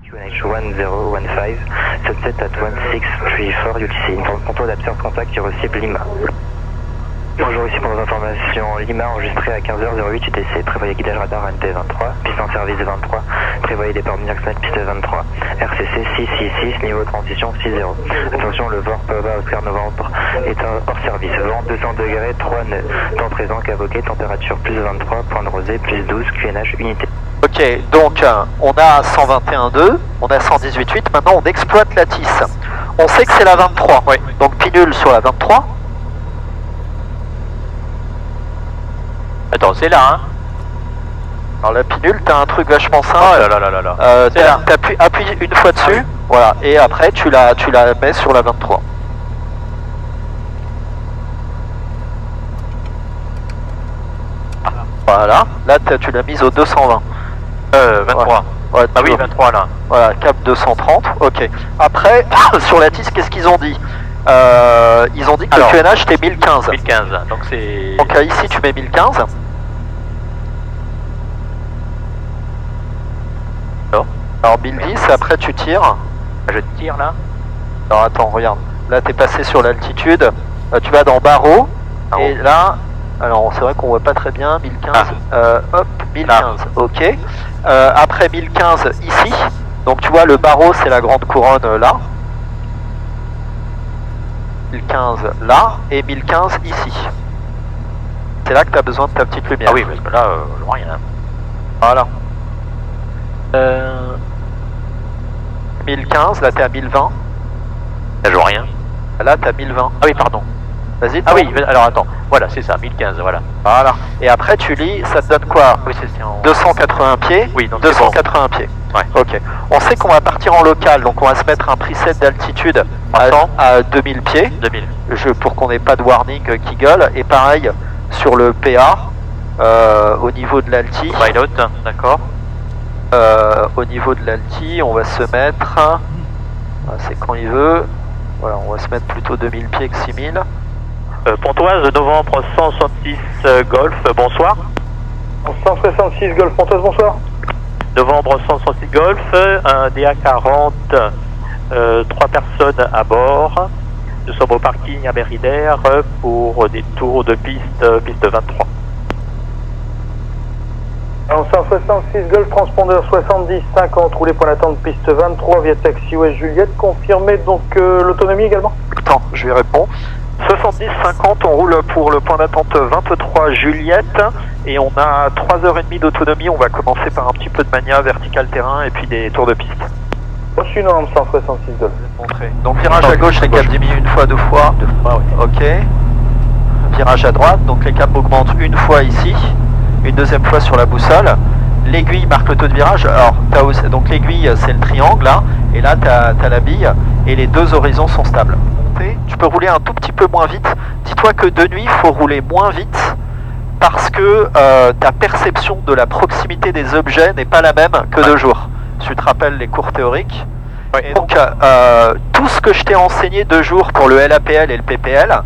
QNH 1015, sunset at 1634 UTC. Contrôle d'absence contact, you receive Lima. Bonjour, ici pour vos informations, Lima enregistré à 15h08 UTC. Prévoyez guidage radar NT23, piste en service 23. Prévoyez départ Miraxnet, piste 23. RCC 666, niveau transition 60. Attention, le VORP va Oscar Novembre est hors service. Vent 200 degrés, 3 nœuds. Temps présent, cavoqué, température plus 23, point de rosée, plus 12, QNH unité. Ok, donc on a 121.2, on a 118.8, maintenant on exploite la TIS. On sait que c'est la 23, oui. Donc pinule sur la 23. Attends, c'est là, hein. Alors la pinule, t'as un truc vachement simple. Oh là là là là là. T'appuies une fois dessus, voilà, et après tu la mets sur la 23. Voilà, là tu l'as mise au 220. 23. Ouais, ah oui, 23 là. Voilà, cap 230, ok. Après, sur la TIS, qu'est-ce qu'ils ont dit? Ils ont dit que alors, le QNH était 1015. 1015, donc c'est... Donc ici tu mets 1015. Alors 1010, après tu tires. Je tire là. Alors attends, regarde. Là t'es passé sur l'altitude. Tu vas dans barreau. Et là, alors c'est vrai qu'on voit pas très bien. 1015. Hop, 1015. Là. Ok. Après 1015 ici. Donc tu vois le barreau c'est la grande couronne là. 1015 là et 1015 ici. C'est là que tu as besoin de ta petite lumière. Ah oui, parce que là, je vois rien. Voilà. 1015, là tu es à 1020. Là, je vois rien. Là tu es à 1020. Ah oui, pardon. Vas-y. Ah oui, alors attends. Voilà, c'est ça, 1015, voilà. Voilà. Et après tu lis, ça te donne quoi? Oui, c'est en... 280 pieds. Oui, donc 280 pieds. Ouais. Ok. On sait qu'on va partir en local, donc on va se mettre un preset d'altitude à 2000 pieds. 2000. Pour qu'on n'ait pas de warning qui gueule. Et pareil sur le PA, au niveau de l'alti. Pilot, d'accord. Au niveau de l'alti, on va se mettre, c'est quand il veut, voilà, on va se mettre plutôt 2000 pieds que 6000. Pontoise, novembre 166 Golf, bonsoir. 166 Golf, Pontoise, bonsoir. Novembre 166 Golf, un DA40, 3 personnes à bord. Nous sommes au parking à Méridaire pour des tours de piste 23. Alors 166 Golf, transpondeur 70-50, roulé point d'attente piste 23 via taxi Ouest Juliette, confirmé donc l'autonomie également? Attends, je lui réponds. 70-50, on roule pour le point d'attente 23 Juliette et on a 3h30 d'autonomie, on va commencer par un petit peu de mania, vertical terrain et puis des tours de piste. Reçu norme 166 Golf. Donc virage à gauche, les caps diminuent une fois, deux fois. Ok. Virage à droite, donc les caps augmentent une fois ici, une deuxième fois sur la boussole. L'aiguille marque le taux de virage. Alors, donc l'aiguille c'est le triangle là, et là tu as la bille, et les deux horizons sont stables. Tu peux rouler un tout petit peu moins vite. Dis-toi que de nuit, il faut rouler moins vite parce que ta perception de la proximité des objets n'est pas la même que de jour. Tu te rappelles les cours théoriques. Et donc, tout ce que je t'ai enseigné de jour pour le LAPL et le PPL,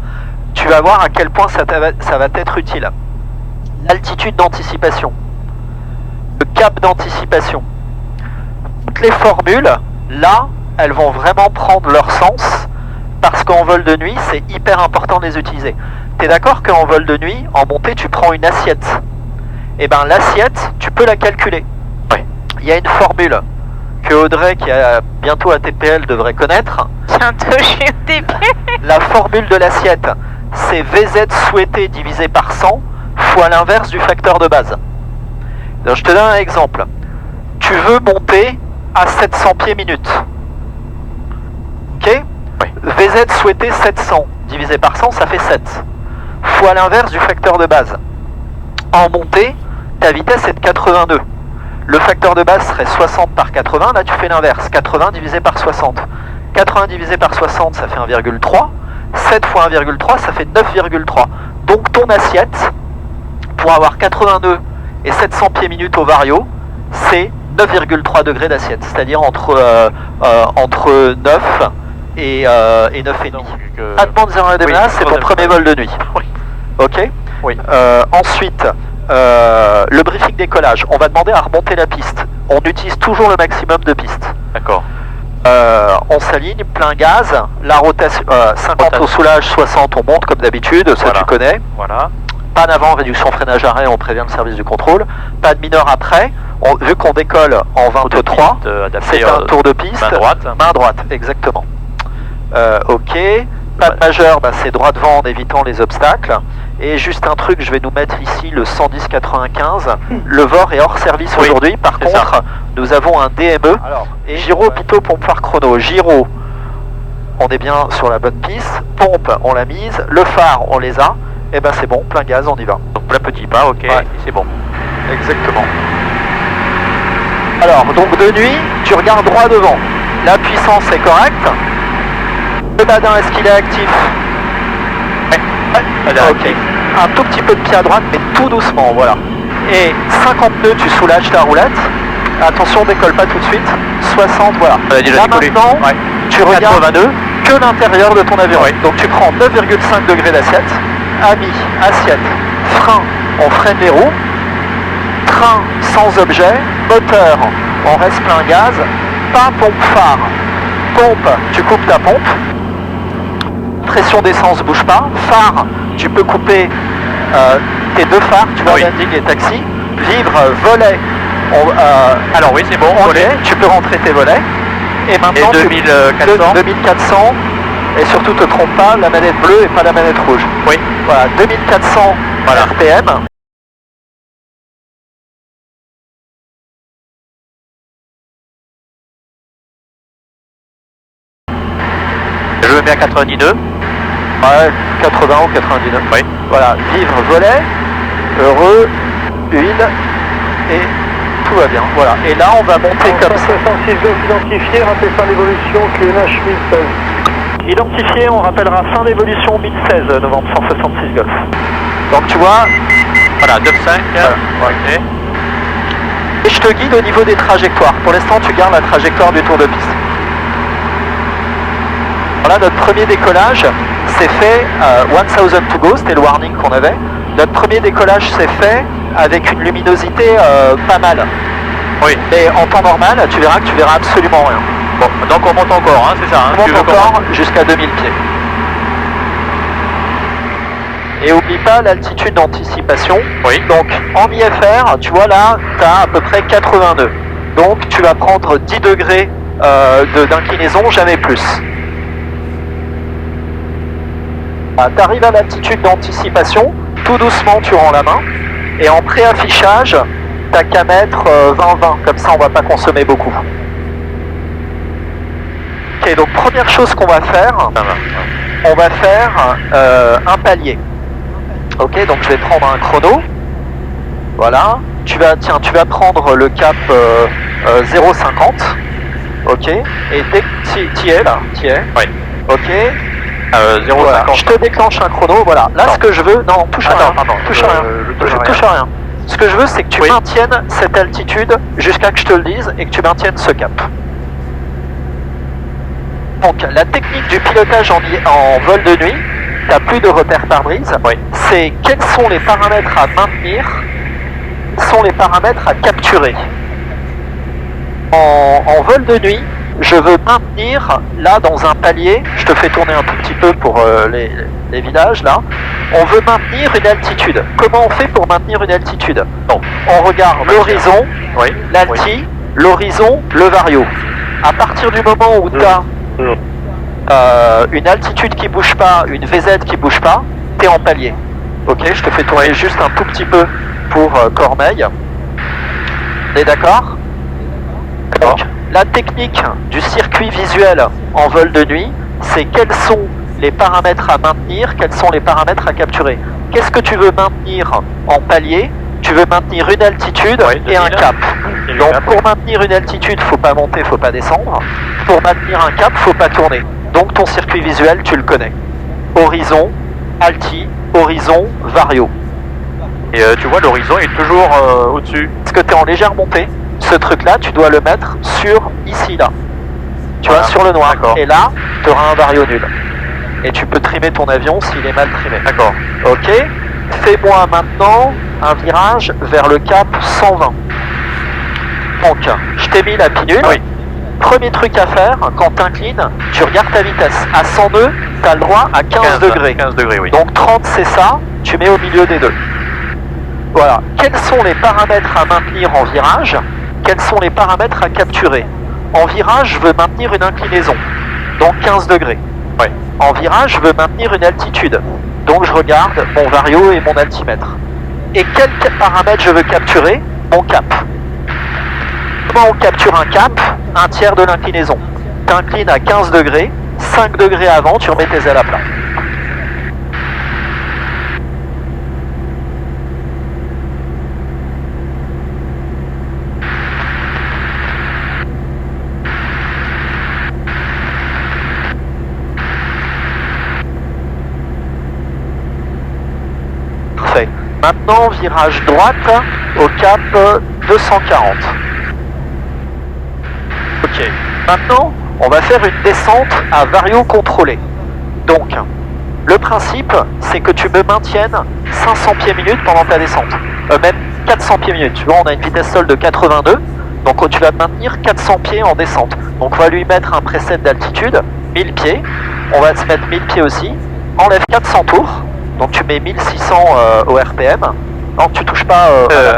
tu vas voir à quel point ça va t'être utile. L'altitude d'anticipation, le cap d'anticipation. Toutes les formules, là, elles vont vraiment prendre leur sens parce qu'en vol de nuit, c'est hyper important de les utiliser. Tu es d'accord qu'en vol de nuit, en montée, tu prends une assiette. Et bien l'assiette, tu peux la calculer. Oui. Il y a une formule que Audrey, qui a bientôt ATPL, devrait connaître. Bientôt, je suis ATPL. La formule de l'assiette, c'est VZ souhaité divisé par 100 fois l'inverse du facteur de base. Donc, je te donne un exemple. Tu veux monter à 700 pieds minute. Ok ? Oui. VZ souhaité 700 divisé par 100, ça fait 7. Fois l'inverse du facteur de base. En montée, ta vitesse est de 82. Le facteur de base serait 60 par 80, là tu fais l'inverse. 80 divisé par 60. 80 divisé par 60, ça fait 1,3. 7 fois 1,3, ça fait 9,3. Donc ton assiette, pour avoir 82 et 700 pieds minute au vario, c'est 9,3 degrés d'assiette, c'est-à-dire entre 9 et 9,5. Attends de 0 à démarrage, c'est ton premier vol de nuit. Oui. Ok. Oui. Ensuite, le briefing décollage, on va demander à remonter la piste. On utilise toujours le maximum de pistes. D'accord. On s'aligne, plein gaz, la rotation, 50 au soulage, 60 on monte comme d'habitude, ça Voilà. tu connais. Voilà. Pas d'avant, réduction, freinage, arrêt, on prévient le service du contrôle. Pas de mineur après, vu qu'on décolle en 23, c'est un tour de piste. Main droite. Main droite, exactement. Ok, pas de majeur, c'est droit devant en évitant les obstacles. Et juste un truc, je vais nous mettre ici le 110-95. Le VOR est hors service Oui, aujourd'hui, par c'est contre, ça. nous avons un DME. Et gyro, pito, pompe, phare, chrono. Gyro, on est bien sur la bonne piste. Pompe, on l'a mise. Le phare, on les a. Et ben c'est bon, plein gaz, on y va. Donc plein petit pas, ok, Ouais. c'est bon. Exactement. Alors, donc de nuit, tu regardes droit devant. La puissance est correcte. Le badin, est-ce qu'il est actif? Ok. Un tout petit peu de pied à droite, mais tout doucement, voilà. Et 50 nœuds, tu soulages ta roulette. Attention, décolle pas tout de suite. 60, voilà. On a déjà Là décollé. maintenant, Ouais. tu regardes 82. que l'intérieur de ton avion. Oui. Donc tu prends 9,5 degrés d'assiette. Amis, assiette, frein, on freine les roues. Train sans objet. Moteur, on reste plein gaz. Pas pompe phare. Pompe, tu coupes ta pompe. Pression d'essence, bouge pas. Phare, tu peux couper tes deux phares, tu vois, Oui. landing et taxi. Vivre, volet, Alors oui, c'est bon, ok, volet. tu peux rentrer tes volets. Et maintenant, Et 2400. 2400. Et surtout, te trompe pas, la manette bleue et pas la manette rouge. Oui. Voilà, 2400 Voilà. RPM. Je me mets à 99. Ouais, 80 ou 99. Oui. Voilà, vivre, volet, heureux, huile, et tout va bien. Voilà. Et là, on va monter comme ça. 66 Golf identifié, rappel fin d'évolution, QNH 1016. Identifié, on rappellera fin d'évolution 1016, novembre 166 Golf. Donc tu vois, Voilà, 9,5. Voilà. Ok. et je te guide au niveau des trajectoires. Pour l'instant, tu gardes la trajectoire du tour de piste. Voilà, notre premier décollage, c'est fait 1000 to go, c'était le warning qu'on avait. Notre premier décollage s'est fait avec une luminosité pas mal. Oui. Mais en temps normal, tu verras que tu verras absolument rien. Bon, donc on monte encore, hein, c'est ça. Hein, On tu monte veux qu'on encore monte jusqu'à 2000 pieds. Et oublie pas l'altitude d'anticipation. Oui. Donc en IFR, tu vois là, tu as à peu près 80 nœuds. Donc tu vas prendre 10 degrés d'inclinaison, jamais plus. Tu arrives à l'altitude d'anticipation, tout doucement tu rends la main. Et en préaffichage, t'as qu'à mettre 20-20, comme ça on va pas consommer beaucoup. Ok, donc première chose qu'on va faire, Ça va. on va faire un palier. Ok, donc je vais prendre un chrono. Voilà. Tu vas prendre le cap 0,50. Ok. Et dès que tu y es là, tu y es. Oui. Ok. 0,50. Voilà. Je te déclenche un chrono. Voilà. Là, Non. ce que je veux, non, touche à Attends, rien. pardon. Touche à rien. Je touche Touche à rien. Ce que je veux, c'est que tu Oui. maintiennes cette altitude jusqu'à que je te le dise et que tu maintiennes ce cap. Donc, la technique du pilotage en vol de nuit, tu n'as plus de repères pare-brise. Oui. C'est quels sont les paramètres à maintenir, quels sont les paramètres à capturer. En vol de nuit, je veux maintenir, là, dans un palier, je te fais tourner un tout petit peu pour les villages, là. On veut maintenir une altitude. Comment on fait pour maintenir une altitude? Donc, on regarde l'horizon, Oui. l'alti, l'horizon, le vario. À partir du moment où tu as une altitude qui bouge pas, une VZ qui bouge pas, tu es en palier. Ok, je te fais tourner juste un tout petit peu pour Cormeil. On est d'accord? Donc, la technique du circuit visuel en vol de nuit, c'est quels sont les paramètres à maintenir, quels sont les paramètres à capturer. Qu'est-ce que tu veux maintenir en palier? Tu veux maintenir une altitude Oui, et un 2000. cap. Et le Donc cap. pour maintenir une altitude, faut pas monter, faut pas descendre. Pour maintenir un cap, faut pas tourner. Donc ton circuit visuel, tu le connais. Horizon, alti, horizon, vario. Et tu vois, l'horizon est toujours au-dessus. Parce que tu es en légère montée, ce truc-là, tu dois le mettre sur ici, là. Tu Voilà. vois, sur le noir. D'accord. Et là, tu auras un vario nul. Et tu peux trimer ton avion s'il est mal trimé. D'accord. Ok. Fais-moi maintenant un virage vers le cap 120. Donc, je t'ai mis la pinule. Oui. Premier truc à faire, quand tu inclines, tu regardes ta vitesse. À 100 nœuds, tu as le droit à 15 degrés. 15 degrés, oui. Donc 30 c'est ça, tu mets au milieu des deux. Voilà. Quels sont les paramètres à maintenir en virage? Quels sont les paramètres à capturer? En virage, je veux maintenir une inclinaison, donc 15 degrés. Ouais. En virage, je veux maintenir une altitude, donc je regarde mon vario et mon altimètre. Et quel paramètre je veux capturer? Mon cap. Comment on capture un cap? Un tiers de l'inclinaison. Tu inclines à 15 degrés, 5 degrés avant, tu remets tes ailes à plat. Parfait. Maintenant, virage droite au cap 240. Ok. Maintenant, on va faire une descente à vario contrôlé. Donc, le principe, c'est que tu me maintiennes 500 pieds minutes pendant ta descente. Même 400 pieds minutes. Tu vois, on a une vitesse sol de 82. Donc, tu vas maintenir 400 pieds en descente. Donc, on va lui mettre un preset d'altitude, 1000 pieds. On va se mettre 1000 pieds aussi. Enlève 400 tours. Donc, tu mets 1600 au RPM. Non, tu touches pas...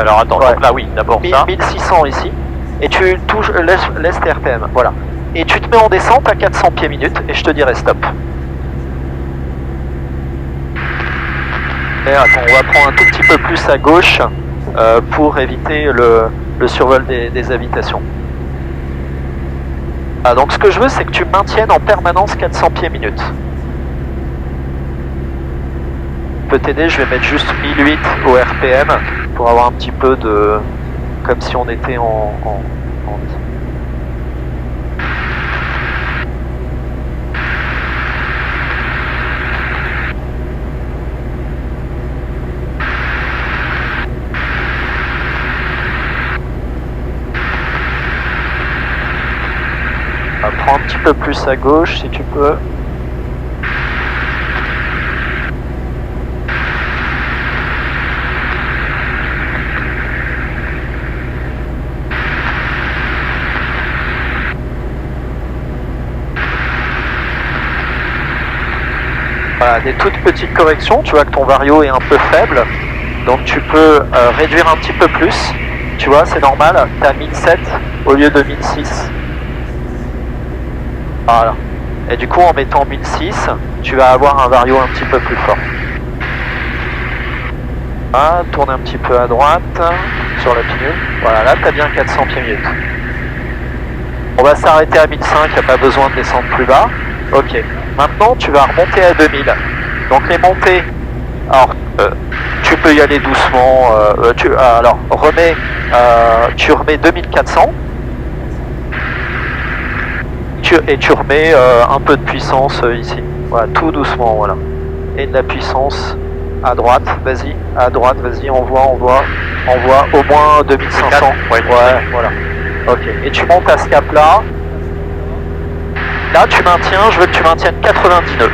alors attends, ouais. donc là oui, d'abord ça. 1600 ici. Et tu touches, laisse tes RPM. Voilà. Et tu te mets en descente à 400 pieds minutes et je te dirai stop. Et attends, on va prendre un tout petit peu plus à gauche pour éviter le survol des habitations. Ah, donc ce que je veux, c'est que tu maintiennes en permanence 400 pieds minutes. Je peux t'aider, je vais mettre juste 1008 au RPM pour avoir un petit peu de... comme si on était en... Prends un petit peu plus à gauche si tu peux. Voilà, des toutes petites corrections, tu vois que ton vario est un peu faible, donc tu peux réduire un petit peu plus, tu vois c'est normal, tu as 1007 au lieu de 1006. Voilà. Et du coup, en mettant 1006, tu vas avoir un vario un petit peu plus fort. Ah, tourne un petit peu à droite, sur la pinule. Voilà, là, tu as bien 400 pieds minutes. On va s'arrêter à 1005, il n'y a pas besoin de descendre plus bas. Ok. Maintenant, tu vas remonter à 2000. Donc, les montées... Alors, tu peux y aller doucement. Alors, tu remets 2400. Et tu remets un peu de puissance ici. Voilà, tout doucement, voilà. Et de la puissance à droite, vas-y, envoie au moins 2500. Ouais, voilà. Ok, et tu montes à ce cap-là. Là, tu maintiens, je veux que tu maintiennes 90 nœuds.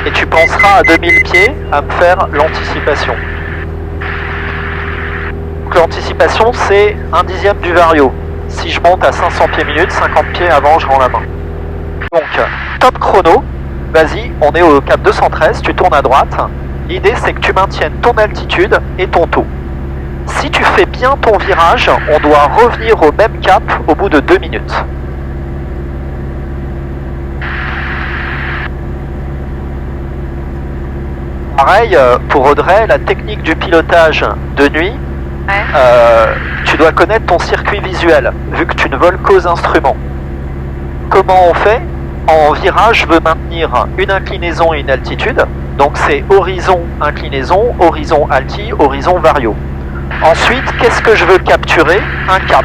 Et tu penseras à 2000 pieds à me faire l'anticipation. L'anticipation, c'est 1/10 du vario. Si je monte à 500 pieds minutes, 50 pieds avant, je rends la main. Donc, top chrono, vas-y, on est au cap 213, tu tournes à droite. L'idée, c'est que tu maintiennes ton altitude et ton taux. Si tu fais bien ton virage, on doit revenir au même cap au bout de 2 minutes. Pareil, pour Audrey, la technique du pilotage de nuit, tu dois connaître ton circuit visuel, vu que tu ne voles qu'aux instruments. Comment on fait? En virage, je veux maintenir une inclinaison et une altitude. Donc c'est horizon, inclinaison, horizon, alti, horizon, vario. Ensuite, qu'est-ce que je veux capturer? Un cap.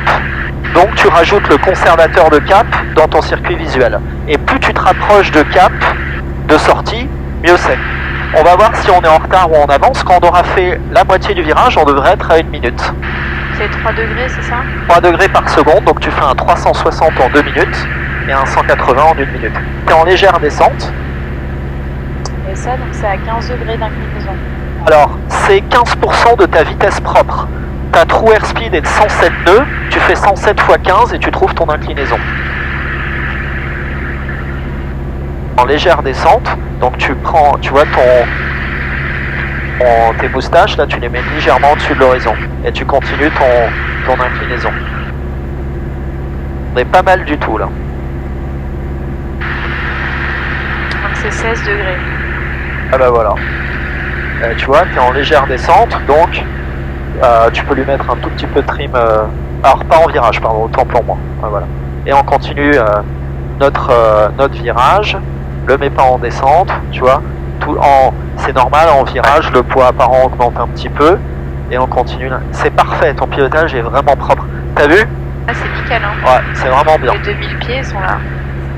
Donc tu rajoutes le conservateur de cap dans ton circuit visuel. Et plus tu te rapproches de cap, de sortie, mieux c'est. On va voir si on est en retard ou en avance. Quand on aura fait la moitié du virage, on devrait être à 1 minute. C'est 3 degrés, c'est ça? 3 degrés par seconde, donc tu fais un 360 en 2 minutes. et un 180 en 1 minute. Tu es en légère descente. Et ça, donc c'est à 15 degrés d'inclinaison. Alors, c'est 15% de ta vitesse propre. Ta true airspeed est de 107 nœuds, tu fais 107 x 15 et tu trouves ton inclinaison. En légère descente, donc tu prends, tu vois tes moustaches, là tu les mets légèrement au-dessus de l'horizon et tu continues ton inclinaison. On est pas mal du tout là. Donc c'est 16 degrés. Ah bah voilà. Tu vois, tu es en légère descente, donc tu peux lui mettre un tout petit peu de trim. Alors pas en virage, pardon, autant pour moi. Voilà. Et on continue notre virage, le met pas en descente, tu vois. C'est normal, en virage, le poids apparent augmente un petit peu, et on continue là. C'est parfait, ton pilotage est vraiment propre. T'as vu? Ah, c'est nickel, hein. Ouais, c'est vraiment bien. Les 2000 pieds sont là.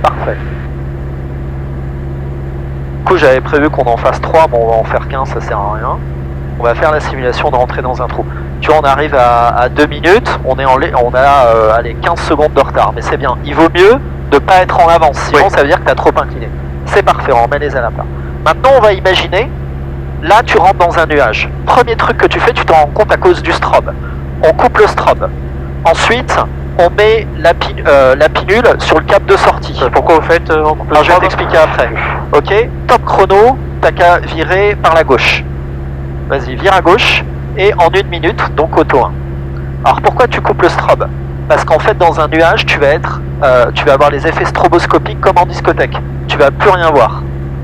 Parfait. Du coup, j'avais prévu qu'on en fasse 3, bon, on va en faire 15, ça sert à rien. On va faire la simulation de rentrer dans un trou. Tu vois, on arrive à 2 minutes, on a allez, 15 secondes de retard, mais c'est bien. Il vaut mieux de pas être en avance, sinon oui. Ça veut dire que tu as trop incliné. C'est parfait, on remet les ailes à plat. Maintenant, on va imaginer, là, tu rentres dans un nuage. Premier truc que tu fais, tu t'en rends compte à cause du strobe. On coupe le strobe. Ensuite, on met la pinule sur le câble de sortie. Pourquoi vous faites on coupe le Alors, je vais strobe t'expliquer après. Ok, top chrono, t'as qu'à virer par la gauche. Vas-y, vire à gauche, et en 1 minute, donc auto 1. Alors, pourquoi tu coupes le strobe? Parce qu'en fait, dans un nuage, tu vas avoir les effets stroboscopiques comme en discothèque. Tu vas plus rien voir.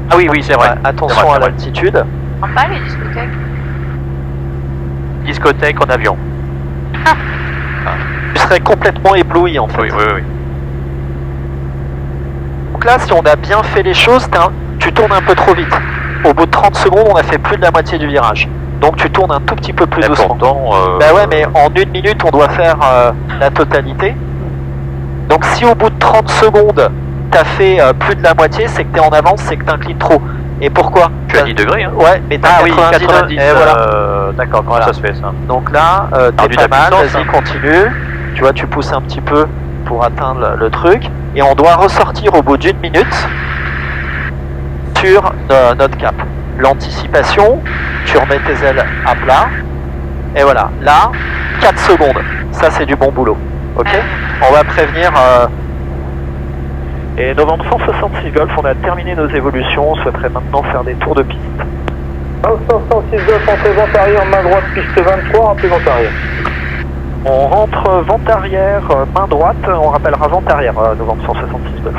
Ah oui, c'est vrai. Attention à l'altitude. En bas, les discothèques. Discothèque en avion. Tu serais complètement ébloui en fait. Oui. Donc là, si on a bien fait les choses, tu tournes un peu trop vite. Au bout de 30 secondes, on a fait plus de la moitié du virage. Donc tu tournes un tout petit peu plus doucement. Bah ouais, mais en 1 minute, on doit faire la totalité. Donc si au bout de 30 secondes, t'as fait plus de la moitié, c'est que t'es en avance, c'est que t'inclines trop. Et pourquoi? Tu as 10 degrés, hein? Ouais, mais t'as 90. Et voilà. D'accord, comment ça se fait ça? Donc là, t'es pas mal, vas-y, continue. Tu vois, tu pousses un petit peu pour atteindre le truc. Et on doit ressortir au bout d'1 minute sur notre cap. L'anticipation, tu remets tes ailes à plat. Et voilà, là, 4 secondes. Ça, c'est du bon boulot. Ok? On va prévenir... Et novembre 166 Golf, on a terminé nos évolutions. On souhaiterait maintenant faire des tours de piste. 166 Golf, entrée vente arrière, main droite, piste 23, rappelez vente arrière. On rentre vente arrière, main droite, on rappellera vente arrière, novembre 166 Golf.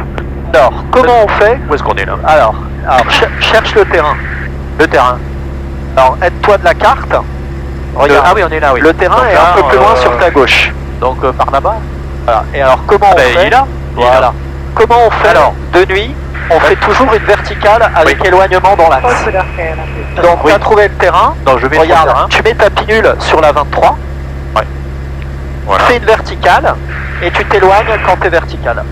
Alors, comment on fait? Où est-ce qu'on est là? Alors cherche le terrain. Le terrain. Alors, aide-toi de la carte. Regarde. Ah oui, on est là, oui. Le terrain donc est là, un peu plus loin sur ta gauche. Donc par là-bas. Voilà. Et alors, comment on fait? Il est là. Voilà. Comment on fait? Alors, de nuit, on fait toujours une verticale avec éloignement dans l'axe. Donc, tu as trouvé le terrain. Donc, je vais regarde, sur le terrain. tu mets ta pinule sur la 23. Ouais. Voilà. Fais une verticale et tu t'éloignes quand tu es vertical.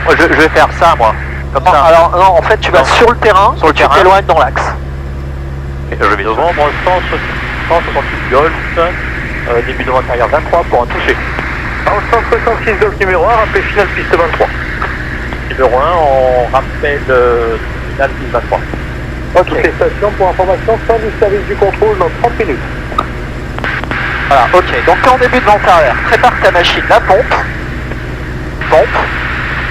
Je vais faire ça, moi. Comme ça. Alors, non, en fait, tu vas sur le terrain, tu t'éloignes dans l'axe. Et je vais novembre 168 Golf, début de vente arrière 23 pour un toucher. 166 Golf numéro 1, rappel final piste 23. Numéro 1, on rappelle final piste 23. Ok. Station pour information, fin du service du contrôle dans 30 minutes. Voilà, ok. Donc en début de vente arrière, prépare ta machine, la pompe.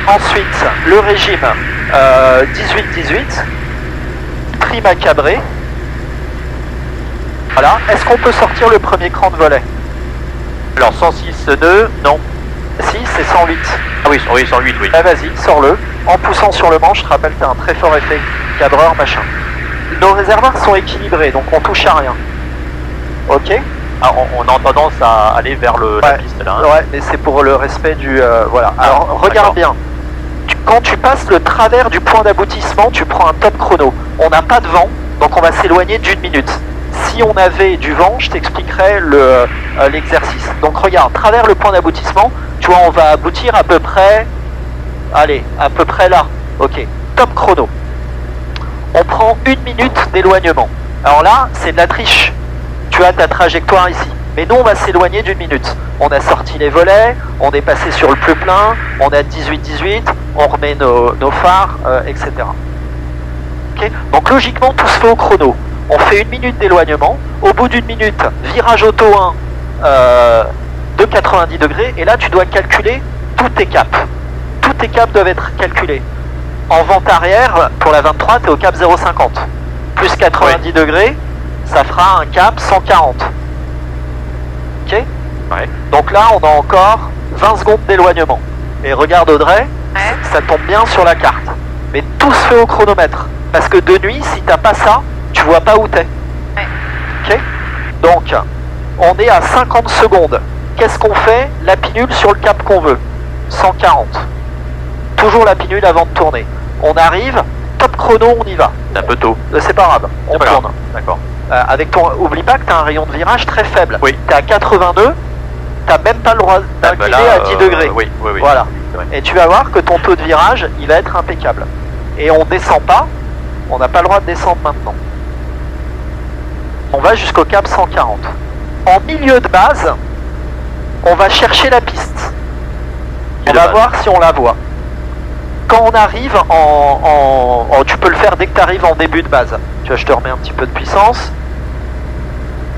Ensuite, le régime 18-18. Trim à cabrer. Voilà. Est-ce qu'on peut sortir le premier cran de volet? Alors 106 nœuds, non. Si, c'est 108. Ah oui, 108, oui. Ah, vas-y, sors-le. En poussant sur le manche, je te rappelle que tu as un très fort effet cadreur, machin. Nos réservoirs sont équilibrés, donc on touche à rien. Ok? Ah, on a tendance à aller vers la piste là. Hein. Ouais, mais c'est pour le respect du... voilà. Alors, regarde bien. Quand tu passes le travers du point d'aboutissement, tu prends un top chrono. On n'a pas de vent, donc on va s'éloigner d'1 minute. Si on avait du vent, je t'expliquerai l'exercice. Donc regarde, travers le point d'aboutissement, tu vois, on va aboutir à peu près... Allez, à peu près là. Ok, top chrono. On prend 1 minute d'éloignement. Alors là, c'est de la triche. Tu as ta trajectoire ici. Mais nous, on va s'éloigner d'une minute. On a sorti les volets, on est passé sur le plus plein, on a 18-18, on remet nos phares, etc. Okay, donc logiquement, tout se fait au chrono. On fait 1 minute d'éloignement. Au bout d'1 minute, virage auto 1 de 90 degrés. Et là, tu dois calculer tous tes caps. Tous tes caps doivent être calculés. En vente arrière, pour la 23, tu es au cap 0,50. Plus 90 degrés, ça fera un cap 140. Ok. Ouais. Donc là, on a encore 20 secondes d'éloignement. Et regarde Audrey, ça tombe bien sur la carte. Mais tout se fait au chronomètre. Parce que de nuit, si t'as pas ça, tu vois pas où t'es. Ok. Donc, on est à 50 secondes. Qu'est-ce qu'on fait? La pinule sur le cap qu'on veut. 140. Toujours la pinule avant de tourner. On arrive, top chrono, on y va. C'est un peu tôt. C'est pas grave, on tourne. D'accord. Avec ton, oublie pas que tu as un rayon de virage très faible. Oui. Tu es à 80 nœuds, tu n'as même pas le droit d'incliner à 10 degrés. Oui. Voilà. Et tu vas voir que ton taux de virage, il va être impeccable. Et on descend pas, on n'a pas le droit de descendre maintenant. On va jusqu'au cap 140. En milieu de base, on va chercher la piste. On va voir si on la voit. Quand on arrive tu peux le faire dès que tu arrives en début de base. Tu vois, je te remets un petit peu de puissance.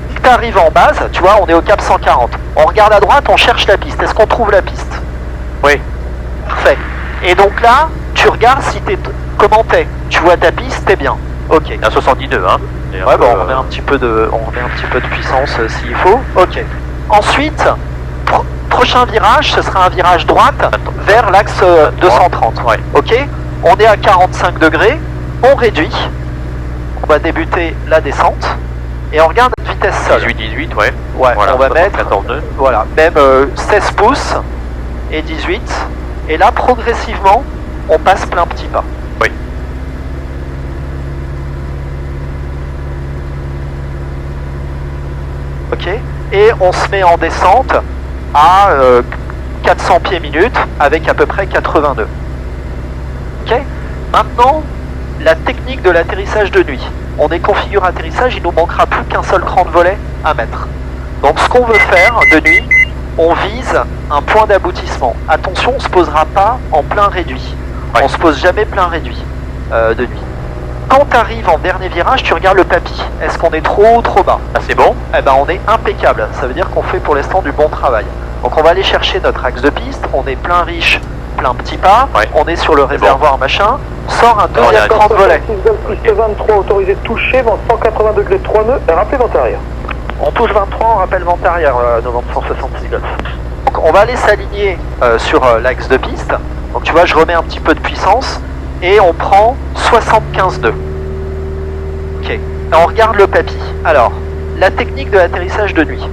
Dès que tu arrives en base, tu vois, on est au cap 140. On regarde à droite, on cherche la piste. Est-ce qu'on trouve la piste? Oui. Parfait. Et donc là, tu regardes si comment t'es. Tu vois ta piste, t'es bien. Ok. À 79, hein. Ouais, bon, on remet un petit peu de puissance s'il faut. Ok. Ensuite, prochain virage, ce sera un virage droite vers l'axe 230. Ouais. Ok. On est à 45 degrés. On réduit. On va débuter la descente. Et on regarde la vitesse seule. 18, ouais. Ouais, Voilà, on va mettre 14 nœuds. voilà, même 16 pouces et 18. Et là, progressivement, on passe plein petit pas. Oui. Ok. Et on se met en descente à 400 pieds minute avec à peu près 80 nœuds. Ok. Maintenant, la technique de l'atterrissage de nuit. On est configuré atterrissage, il nous manquera plus qu'un seul cran de volet à mettre. Donc ce qu'on veut faire de nuit, on vise un point d'aboutissement. Attention, on ne se posera pas en plein réduit. Ouais. On se pose jamais plein réduit de nuit. Quand tu arrives en dernier virage, tu regardes le tapis. Est-ce qu'on est trop haut ou trop bas? Ah, c'est bon? Eh ben, on est impeccable. Ça veut dire qu'on fait pour l'instant du bon travail. Donc on va aller chercher notre axe de piste. On est plein riche, plein petit pas. Ouais. On est sur le réservoir machin. Sort un deuxième cran de volet. 6 Golf piste 23 autorisé de toucher, vent 180 degrés 3 nœuds, et rappelez vent arrière. On touche 23, on rappelle vent arrière, novembre 166 Golf. Donc on va aller s'aligner sur l'axe de piste. Donc tu vois, je remets un petit peu de puissance et on prend 75 nœuds. Ok. Et on regarde le papy. Alors, la technique de l'atterrissage de nuit.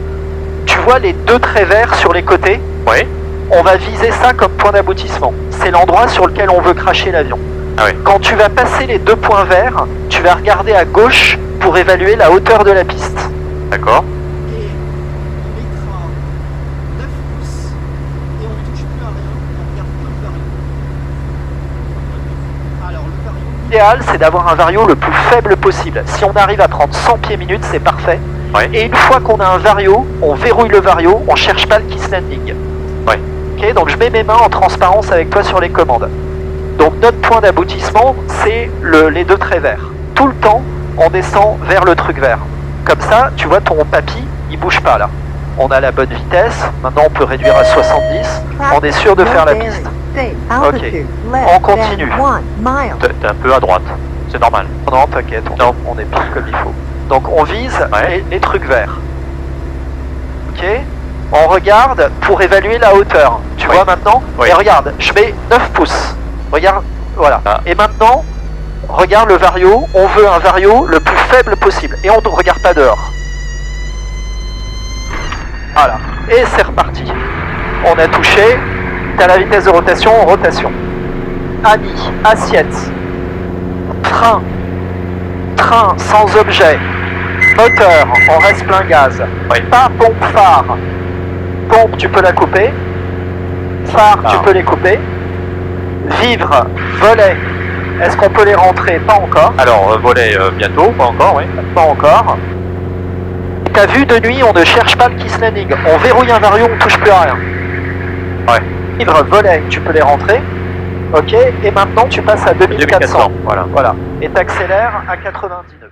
Tu vois les deux traits verts sur les côtés? Ouais. On va viser ça comme point d'aboutissement. C'est l'endroit sur lequel on veut cracher l'avion. Ah oui. Quand tu vas passer les deux points verts, tu vas regarder à gauche pour évaluer la hauteur de la piste. D'accord. Et on mettra 9 pouces et on ne touche plus à rien, on regarde que le vario. Alors le vario... L'idéal, c'est d'avoir un vario le plus faible possible. Si on arrive à prendre 100 pieds minutes, c'est parfait. Ouais. Et une fois qu'on a un vario, on verrouille le vario, on cherche pas le kiss landing. Ouais. Ok, donc je mets mes mains en transparence avec toi sur les commandes. Donc notre point d'aboutissement, c'est les deux traits verts. Tout le temps, on descend vers le truc vert. Comme ça, tu vois, ton papy, il bouge pas là. On a la bonne vitesse. Maintenant, on peut réduire à 70. On est sûr de faire la piste. Ok. On continue. T'es un peu à droite. C'est normal. Non, t'inquiète, on est bien comme il faut. Donc on vise Ouais. les trucs verts. Ok. On regarde pour évaluer la hauteur. Tu vois maintenant? Oui. Et regarde, je mets 9 pouces. Regarde, voilà. Ah. Et maintenant, regarde le vario. On veut un vario le plus faible possible. Et on ne regarde pas dehors. Voilà. Et c'est reparti. On a touché. T'as la vitesse de rotation, rotation. Ami, assiette. Frein. Train sans objet. Moteur, on reste plein gaz. Oui. Pas pompe phare. Pompe, tu peux la couper. Phare, tu Ah. peux les couper. Vivre, volet. Est-ce qu'on peut les rentrer? Pas encore. Alors, volet bientôt, pas encore, oui. Pas encore. t'as vu de nuit, on ne cherche pas le kiss landing. On verrouille un varion, on touche plus à rien. Ouais. Livre volet, tu peux les rentrer. Ok, et maintenant tu passes à 2400. Voilà. Voilà. Et t'accélères à 90 nœuds.